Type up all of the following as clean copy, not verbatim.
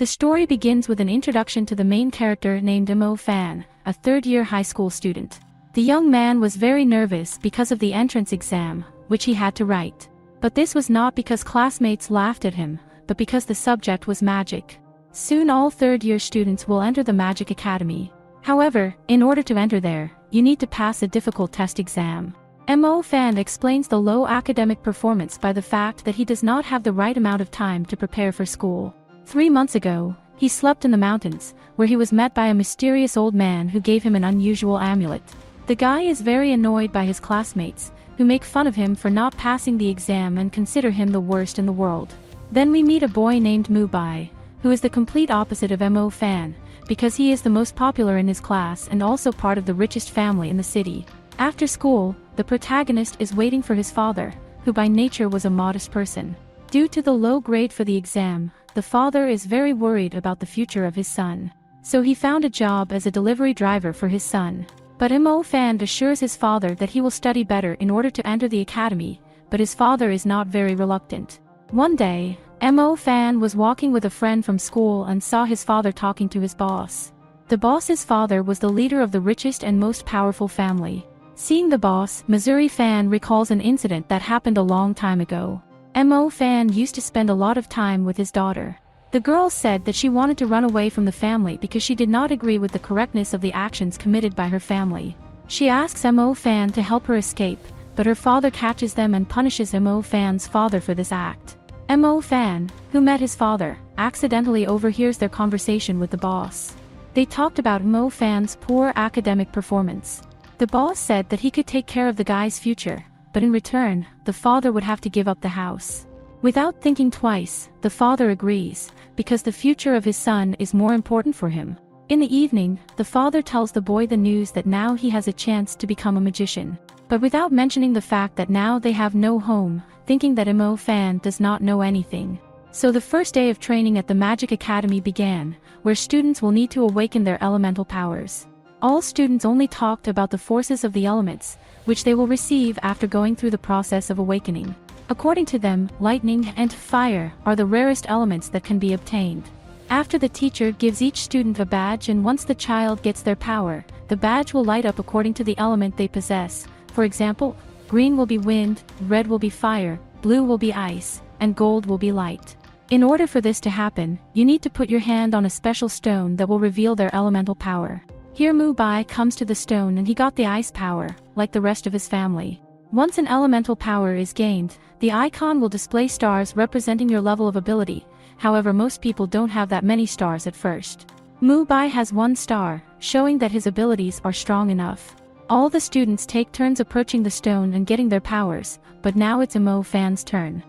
The story begins with an introduction to the main character named Mo Fan, a third-year high school student. The young man was very nervous because of the entrance exam, which he had to write. But this was not because classmates laughed at him, but because the subject was magic. Soon all third-year students will enter the Magic Academy. However, in order to enter there, you need to pass a difficult test exam. Mo Fan explains the low academic performance by the fact that he does not have the right amount of time to prepare for school. 3 months ago, he slept in the mountains, where he was met by a mysterious old man who gave him an unusual amulet. The guy is very annoyed by his classmates, who make fun of him for not passing the exam and consider him the worst in the world. Then we meet a boy named Mubai, who is the complete opposite of Mo Fan, because he is the most popular in his class and also part of the richest family in the city. After school, the protagonist is waiting for his father, who by nature was a modest person. Due to the low grade for the exam, the father is very worried about the future of his son. So he found a job as a delivery driver for his son. But Mo Fan assures his father that he will study better in order to enter the academy, but his father is not very reluctant. One day, Mo Fan was walking with a friend from school and saw his father talking to his boss. The boss's father was the leader of the richest and most powerful family. Seeing the boss, Missouri Fan recalls an incident that happened a long time ago. Mo Fan used to spend a lot of time with his daughter. The girl said that she wanted to run away from the family because she did not agree with the correctness of the actions committed by her family. She asks Mo Fan to help her escape, but her father catches them and punishes Mo Fan's father for this act. Mo Fan, who met his father, accidentally overhears their conversation with the boss. They talked about Mo Fan's poor academic performance. The boss said that he could take care of the guy's future, but in return, the father would have to give up the house. Without thinking twice, the father agrees, because the future of his son is more important for him. In the evening, the father tells the boy the news that now he has a chance to become a magician. But without mentioning the fact that now they have no home, thinking that Mo Fan does not know anything. So the first day of training at the Magic Academy began, where students will need to awaken their elemental powers. All students only talked about the forces of the elements, which they will receive after going through the process of awakening. According to them, lightning and fire are the rarest elements that can be obtained. After the teacher gives each student a badge, and once the child gets their power, the badge will light up according to the element they possess. For example, green will be wind, red will be fire, blue will be ice, and gold will be light. In order for this to happen, you need to put your hand on a special stone that will reveal their elemental power. Here Mubai comes to the stone and he got the ice power, like the rest of his family. Once an elemental power is gained, the icon will display stars representing your level of ability. However, most people don't have that many stars at first. Mubai has 1 star, showing that his abilities are strong enough. All the students take turns approaching the stone and getting their powers, but now it's Mo Fan's turn.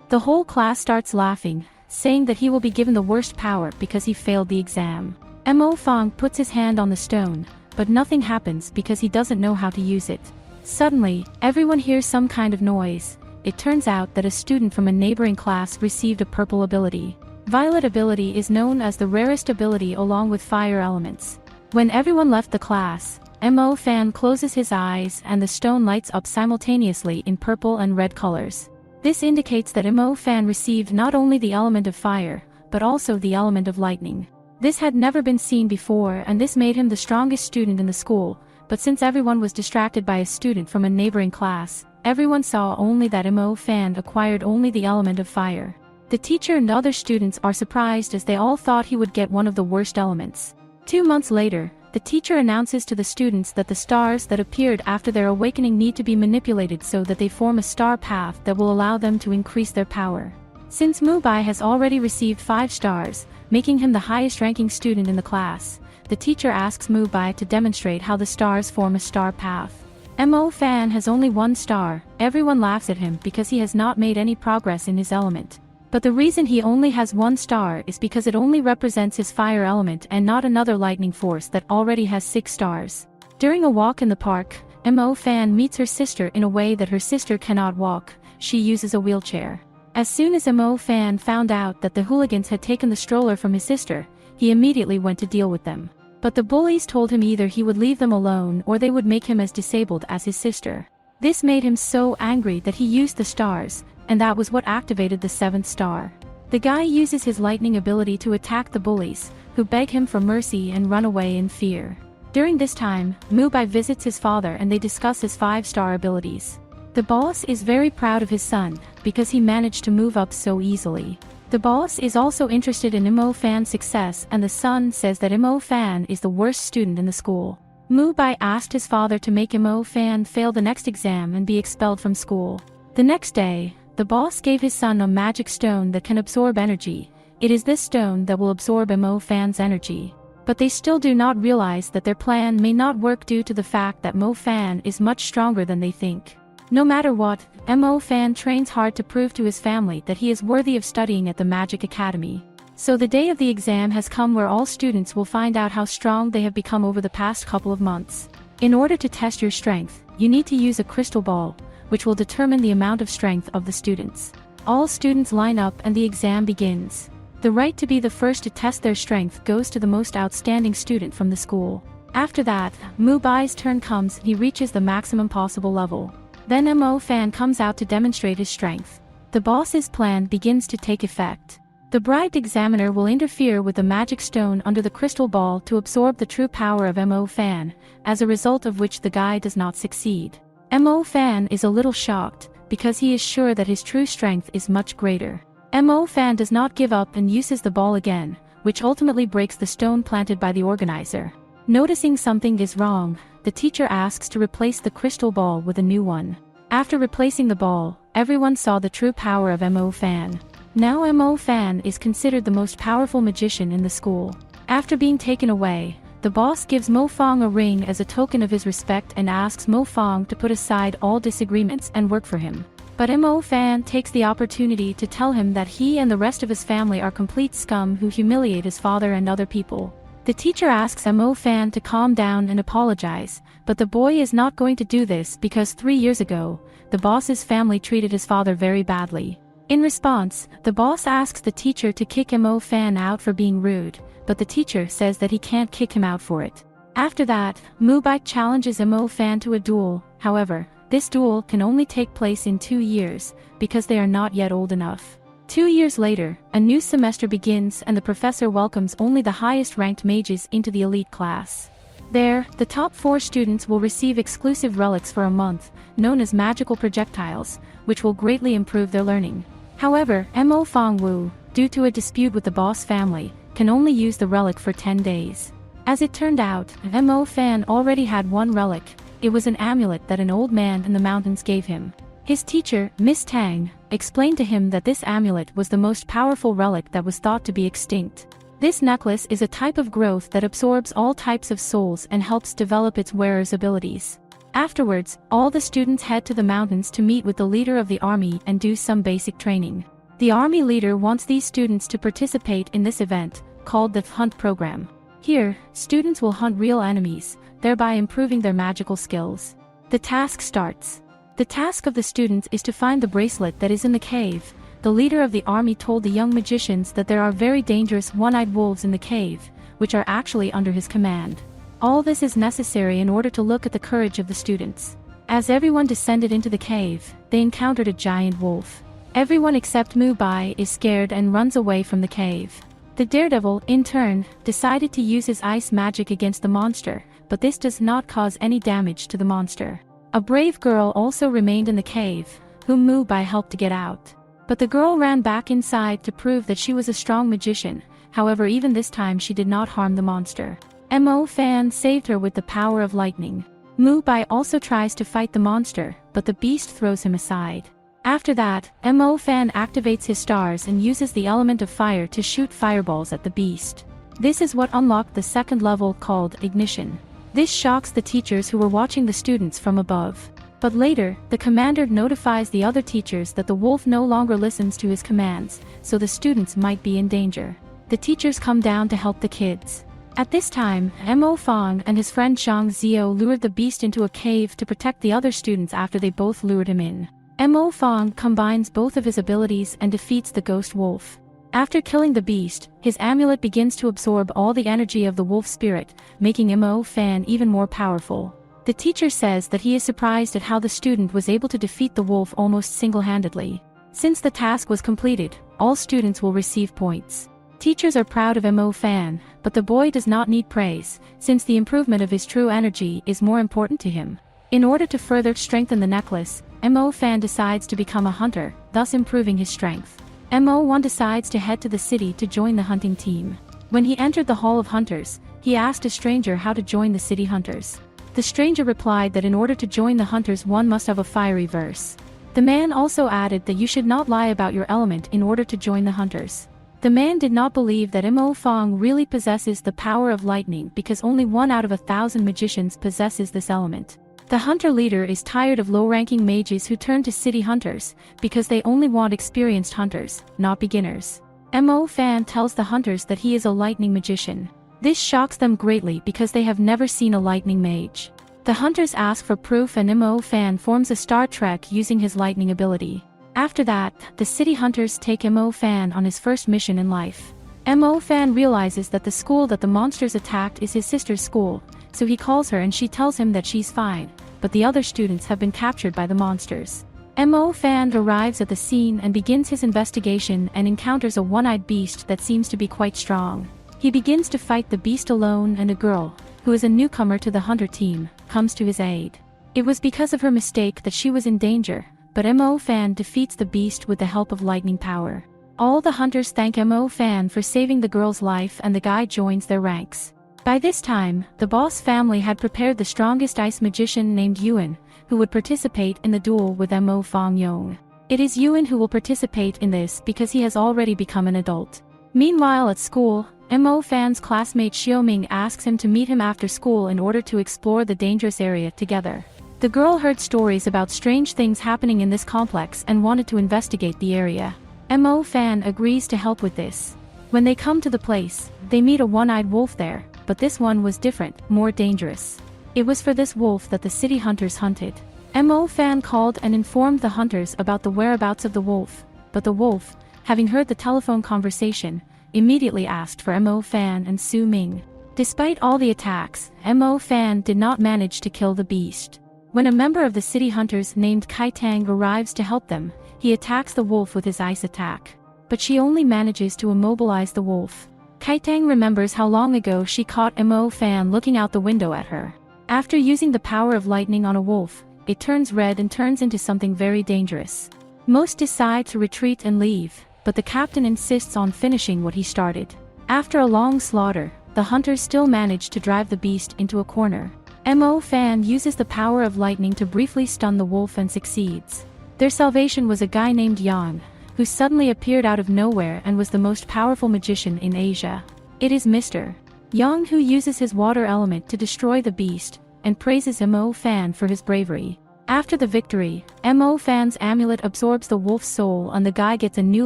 The whole class starts laughing, saying that he will be given the worst power because he failed the exam. Mo Fan puts his hand on the stone, but nothing happens because he doesn't know how to use it. Suddenly, everyone hears some kind of noise. It turns out that a student from a neighboring class received a purple ability. Violet ability is known as the rarest ability along with fire elements. When everyone left the class, Mo Fan closes his eyes and the stone lights up simultaneously in purple and red colors. This indicates that Mo Fan received not only the element of fire, but also the element of lightning. This had never been seen before, and this made him the strongest student in the school, but since everyone was distracted by a student from a neighboring class, everyone saw only that Mo Fan acquired only the element of fire. The teacher and other students are surprised as they all thought he would get one of the worst elements. 2 months later, the teacher announces to the students that the stars that appeared after their awakening need to be manipulated so that they form a star path that will allow them to increase their power. Since Mubai has already received 5 stars, making him the highest-ranking student in the class, the teacher asks Mubai to demonstrate how the stars form a star path. Mo Fan has only 1 star. Everyone laughs at him because he has not made any progress in his element. But the reason he only has 1 star is because it only represents his fire element and not another lightning force that already has 6 stars. During a walk in the park, Mo Fan meets her sister in a way that her sister cannot walk. She uses a wheelchair. As soon as Mo Fan found out that the hooligans had taken the stroller from his sister, he immediately went to deal with them. But the bullies told him either he would leave them alone or they would make him as disabled as his sister. This made him so angry that he used the stars, and that was what activated the 7th star. The guy uses his lightning ability to attack the bullies, who beg him for mercy and run away in fear. During this time, Mubai visits his father and they discuss his 5-star abilities. The boss is very proud of his son, because he managed to move up so easily. The boss is also interested in Imo Fan's success and the son says that Imo Fan is the worst student in the school. Mubai asked his father to make Imo Fan fail the next exam and be expelled from school. The next day, the boss gave his son a magic stone that can absorb energy. It is this stone that will absorb Imo Fan's energy. But they still do not realize that their plan may not work due to the fact that Mo Fan is much stronger than they think. No matter what, Mo Fan trains hard to prove to his family that he is worthy of studying at the Magic Academy. So the day of the exam has come where all students will find out how strong they have become over the past couple of months. In order to test your strength, you need to use a crystal ball, which will determine the amount of strength of the students. All students line up and the exam begins. The right to be the first to test their strength goes to the most outstanding student from the school. After that, Mubai's turn comes, he reaches the maximum possible level. Then Mo Fan comes out to demonstrate his strength. The boss's plan begins to take effect. The bribed examiner will interfere with the magic stone under the crystal ball to absorb the true power of Mo Fan, as a result of which the guy does not succeed. Mo Fan is a little shocked, because he is sure that his true strength is much greater. Mo Fan does not give up and uses the ball again, which ultimately breaks the stone planted by the organizer. Noticing something is wrong, the teacher asks to replace the crystal ball with a new one. After replacing the ball, everyone saw the true power of Mo Fan. Now Mo Fan is considered the most powerful magician in the school. After being taken away, the boss gives Mo Fong a ring as a token of his respect and asks Mo Fong to put aside all disagreements and work for him. But Mo Fan takes the opportunity to tell him that he and the rest of his family are complete scum who humiliate his father and other people. The teacher asks Mo Fan to calm down and apologize, but the boy is not going to do this because 3 years ago, the boss's family treated his father very badly. In response, the boss asks the teacher to kick Mo Fan out for being rude, but the teacher says that he can't kick him out for it. After that, Mubai challenges Mo Fan to a duel. However, this duel can only take place in 2 years, because they are not yet old enough. 2 years later, a new semester begins and the professor welcomes only the highest-ranked mages into the elite class. There, the top 4 students will receive exclusive relics for a month, known as magical projectiles, which will greatly improve their learning. However, Mo Fong Wu, due to a dispute with the boss family, can only use the relic for 10 days. As it turned out, Mo Fan already had one relic. It was an amulet that an old man in the mountains gave him. His teacher, Miss Tang, explained to him that this amulet was the most powerful relic that was thought to be extinct. This necklace is a type of growth that absorbs all types of souls and helps develop its wearer's abilities. Afterwards, all the students head to the mountains to meet with the leader of the army and do some basic training. The army leader wants these students to participate in this event, called the Hunt Program. Here, students will hunt real enemies, thereby improving their magical skills. The task starts. The task of the students is to find the bracelet that is in the cave. The leader of the army told the young magicians that there are very dangerous one-eyed wolves in the cave, which are actually under his command. All this is necessary in order to look at the courage of the students. As everyone descended into the cave, they encountered a giant wolf. Everyone except Mubai is scared and runs away from the cave. The daredevil, in turn, decided to use his ice magic against the monster, but this does not cause any damage to the monster. A brave girl also remained in the cave, whom Mubai helped to get out. But the girl ran back inside to prove that she was a strong magician. However, even this time she did not harm the monster. Mo Fan saved her with the power of lightning. Mubai also tries to fight the monster, but the beast throws him aside. After that, Mo Fan activates his stars and uses the element of fire to shoot fireballs at the beast. This is what unlocked the second level called Ignition. This shocks the teachers who were watching the students from above. But later, the commander notifies the other teachers that the wolf no longer listens to his commands, so the students might be in danger. The teachers come down to help the kids. At this time, Mo Fong and his friend Zhang Zhao lured the beast into a cave to protect the other students after they both lured him in. Mo Fong combines both of his abilities and defeats the ghost wolf. After killing the beast, his amulet begins to absorb all the energy of the wolf spirit, making Mo Fan even more powerful. The teacher says that he is surprised at how the student was able to defeat the wolf almost single-handedly. Since the task was completed, all students will receive points. Teachers are proud of Mo Fan, but the boy does not need praise, since the improvement of his true energy is more important to him. In order to further strengthen the necklace, Mo Fan decides to become a hunter, thus improving his strength. Mo1 decides to head to the city to join the hunting team. When he entered the Hall of Hunters, he asked a stranger how to join the city hunters. The stranger replied that in order to join the hunters one must have a fiery verse. The man also added that you should not lie about your element in order to join the hunters. The man did not believe that Mo Fang really possesses the power of lightning because only 1 out of 1,000 magicians possesses this element. The hunter leader is tired of low-ranking mages who turn to city hunters, because they only want experienced hunters, not beginners. Mo Fan tells the hunters that he is a lightning magician. This shocks them greatly because they have never seen a lightning mage. The hunters ask for proof and Mo Fan forms a Star Trek using his lightning ability. After that, the city hunters take Mo Fan on his first mission in life. Mo Fan realizes that the school that the monsters attacked is his sister's school, so he calls her and she tells him that she's fine, but the other students have been captured by the monsters. Mo Fan arrives at the scene and begins his investigation and encounters a one-eyed beast that seems to be quite strong. He begins to fight the beast alone, and a girl, who is a newcomer to the hunter team, comes to his aid. It was because of her mistake that she was in danger, but Mo Fan defeats the beast with the help of lightning power. All the hunters thank Mo Fan for saving the girl's life and the guy joins their ranks. By this time, the boss family had prepared the strongest ice magician named Yuan, who would participate in the duel with Mo Fang Yong. It is Yuan who will participate in this because he has already become an adult. Meanwhile at school, Mo Fan's classmate Xiaoming asks him to meet him after school in order to explore the dangerous area together. The girl heard stories about strange things happening in this complex and wanted to investigate the area. Mo Fan agrees to help with this. When they come to the place, they meet a one-eyed wolf there, but this one was different, more dangerous. It was for this wolf that the city hunters hunted. Mo Fan called and informed the hunters about the whereabouts of the wolf, but the wolf, having heard the telephone conversation, immediately asked for Mo Fan and Su Ming. Despite all the attacks, Mo Fan did not manage to kill the beast. When a member of the city hunters named Kai Tang arrives to help them, he attacks the wolf with his ice attack. But she only manages to immobilize the wolf. Kai Tang remembers how long ago she caught Mo Fan looking out the window at her. After using the power of lightning on a wolf, it turns red and turns into something very dangerous. Most decide to retreat and leave, but the captain insists on finishing what he started. After a long slaughter, the hunters still manage to drive the beast into a corner. Mo Fan uses the power of lightning to briefly stun the wolf and succeeds. Their salvation was a guy named Yang, who suddenly appeared out of nowhere and was the most powerful magician in Asia. It is Mr. Yang who uses his water element to destroy the beast, and praises Mo Fan for his bravery. After the victory, Mo Fan's amulet absorbs the wolf's soul and the guy gets a new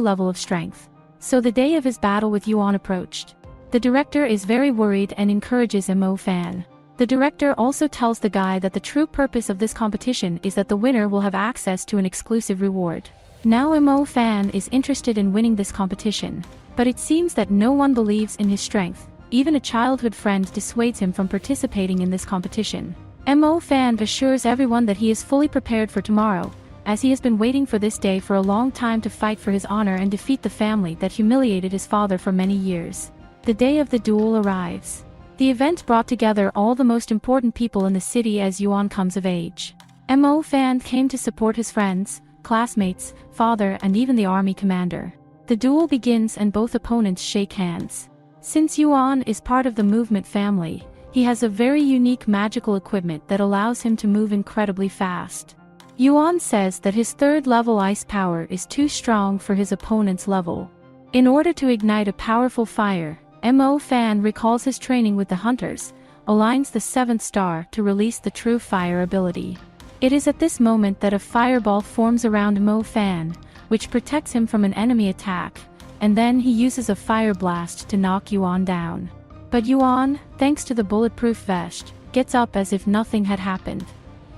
level of strength. So the day of his battle with Yuan approached. The director is very worried and encourages Mo Fan. The director also tells the guy that the true purpose of this competition is that the winner will have access to an exclusive reward. Now Mo Fan is interested in winning this competition, but it seems that no one believes in his strength. Even a childhood friend dissuades him from participating in this competition. Mo Fan assures everyone that he is fully prepared for tomorrow, as he has been waiting for this day for a long time to fight for his honor and defeat the family that humiliated his father for many years. The day of the duel arrives. The event brought together all the most important people in the city as Yuan comes of age. Mo Fan came to support his friends, classmates, father and even the army commander. The duel begins and both opponents shake hands. Since Yuan is part of the movement family, he has a very unique magical equipment that allows him to move incredibly fast. Yuan says that his third level ice power is too strong for his opponent's level. In order to ignite a powerful fire, Mo Fan recalls his training with the hunters, aligns the 7th star to release the true fire ability. It is at this moment that a fireball forms around Mo Fan, which protects him from an enemy attack, and then he uses a fire blast to knock Yuan down. But Yuan, thanks to the bulletproof vest, gets up as if nothing had happened.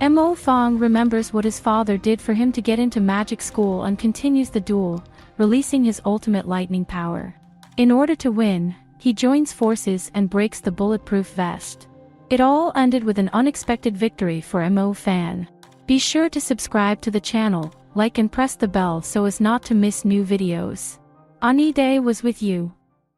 Mo Fang remembers what his father did for him to get into magic school and continues the duel, releasing his ultimate lightning power. In order to win, he joins forces and breaks the bulletproof vest. It all ended with an unexpected victory for Mo Fan. Be sure to subscribe to the channel, like and press the bell so as not to miss new videos. AniDay was with you.